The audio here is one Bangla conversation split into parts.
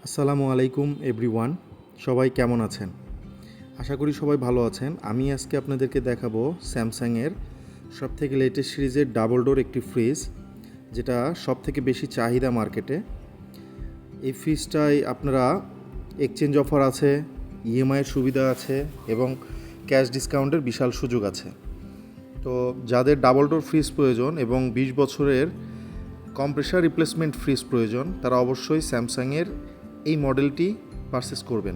আসসালামু আলাইকুম এভরিওয়ান, সবাই কেমন আছেন? আশা করি সবাই ভালো আছেন। আমি আজকে আপনাদেরকে দেখাবো স্যামসাংয়ের সবথেকে লেটেস্ট সিরিজের ডাবল ডোর একটি ফ্রিজ, যেটা সবথেকে বেশি চাহিদা মার্কেটে। এই ফ্রিজটায় আপনারা এক্সচেঞ্জ অফার আছে, ইএমআইয়ের সুবিধা আছে এবং ক্যাশ ডিসকাউন্টের বিশাল সুযোগ আছে। তো যাদের ডাবল ডোর ফ্রিজ প্রয়োজন এবং 20 বছরের কম্প্রেসার রিপ্লেসমেন্ট ফ্রিজ প্রয়োজন, তারা অবশ্যই স্যামসাংয়ের এই মডেলটি পারচেস করবেন।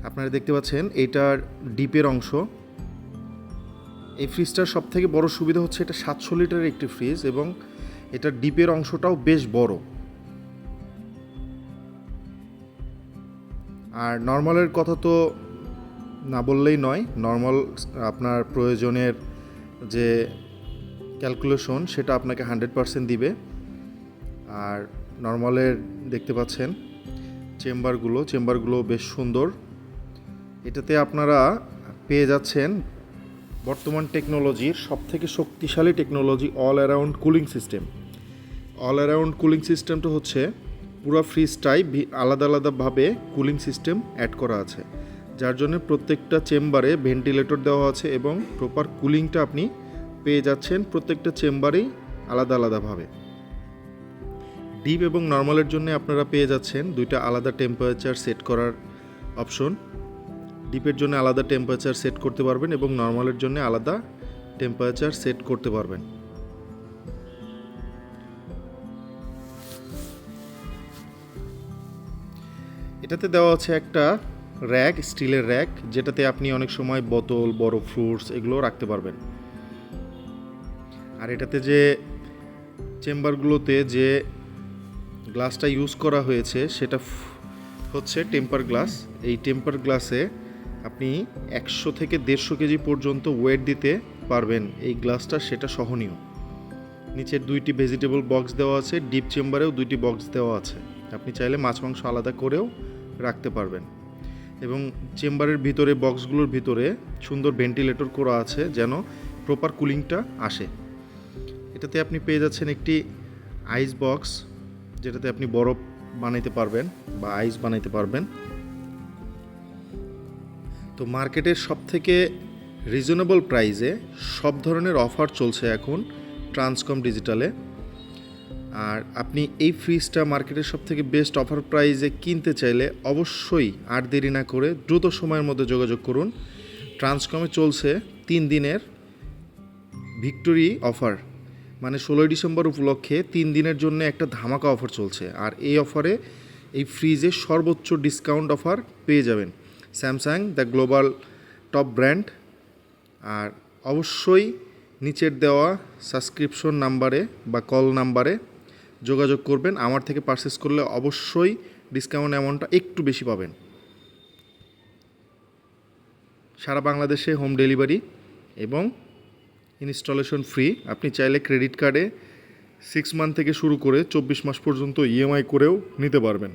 আপনারা দেখতে পাচ্ছেন এটার ডিপের অংশ। এই ফ্রিজটার সবথেকে বড় সুবিধা হচ্ছে এটা 700 লিটারের একটি ফ্রিজ এবং এটার ডিপের অংশটাও বেশ বড়। আর নর্মালের কথা তো না বললেই নয়। নর্মাল আপনার প্রয়োজনের যে ক্যালকুলেশন সেটা আপনাকে 100% দিবে। আর নর্মালের দেখতে পাচ্ছেন চেম্বারগুলো বেশ সুন্দর। এটাতে আপনারা পেয়ে যাচ্ছেন বর্তমান টেকনোলজির সবথেকে শক্তিশালী technology, all around cooling system. All around cooling সিস্টেমটা হচ্ছে পুরো ফ্রিজটাই আলাদা আলাদাভাবে কুলিং সিস্টেম অ্যাড করা আছে, যার জন্য প্রত্যেকটা চেম্বারে ভেন্টিলেটর দেওয়া আছে এবং প্রপার কুলিংটা আপনি পেয়ে যাচ্ছেন প্রত্যেকটা চেম্বারেই আলাদা আলাদাভাবে। ডিপ এবং নর্মালের জন্য আপনারা পেয়ে যাচ্ছেন দুইটা আলাদা টেম্পারেচার সেট করার অপশন। ডিপের জন্য আলাদা টেম্পারেচার সেট করতে পারবেন এবং নর্মালের জন্য আলাদা টেম্পারেচার সেট করতে পারবেন। এটাতে দেওয়া আছে একটা র্যাক, স্টিলের র্যাক, যেটাতে আপনি অনেক সময় বোতল, বড় ফ্রুটস এগুলো রাখতে পারবেন। আর এটাতে যে চেম্বারগুলোতে যে গ্লাসটা ইউজ করা হয়েছে সেটা হচ্ছে টেম্পার গ্লাস। এই টেম্পার গ্লাসে আপনি 100 থেকে 150 কেজি পর্যন্ত ওয়েট দিতে পারবেন। এই গ্লাসটা সেটা সহনীয়। নিচের দুইটি ভেজিটেবল বক্স দেওয়া আছে, ডিপ চেম্বারেও দুইটি বক্স দেওয়া আছে। আপনি চাইলে মাছ মাংস আলাদা করেও রাখতে পারবেন। এবং চেম্বারের ভিতরে বক্সগুলোর ভিতরে সুন্দর ভেন্টিলেটর করা আছে যেন প্রপার কুলিংটা আসে। এটাতে আপনি পেয়ে যাচ্ছেন একটি আইস বক্স, যেটাতে আপনি বরফ বানাইতে পারবেন বা আইস বানাইতে পারবেন। তো মার্কেটের সবথেকে রিজনেবল প্রাইসে সব ধরনের অফার চলছে এখন ট্রান্সকম ডিজিটালে। আর আপনি এই ফ্রিজটা মার্কেটের সবথেকে বেস্ট অফার প্রাইসে কিনতে চাইলে অবশ্যই আর দেরি না করে দ্রুত সময়ের মধ্যে যোগাযোগ করুন। ট্রান্সকমে চলছে 3 দিনের ভিক্টোরি অফার, মানে 16 ডিসেম্বর উপলক্ষে 3 দিনের জন্য একটা ধামাকা অফার চলছে। আর এই অফারে এই ফ্রিজে সর্বোচ্চ ডিসকাউন্ট অফার পেয়ে যাবেন Samsung the global top brand. আর অবশ্যই নিচের দেওয়া সাবস্ক্রিপশন নাম্বারে বা কল নাম্বারে যোগাযোগ করবেন। আমার থেকে পারচেস করলে অবশ্যই ডিসকাউন্ট অ্যামাউন্টটা একটু বেশি পাবেন। সারা বাংলাদেশে হোম ডেলিভারি এবং ইনস্টলেশন ফ্রি। আপনি চাইলে ক্রেডিট কার্ডে 6 মান্থ থেকে শুরু করে 24 মাস পর্যন্ত ইএমআই করেও নিতে পারবেন।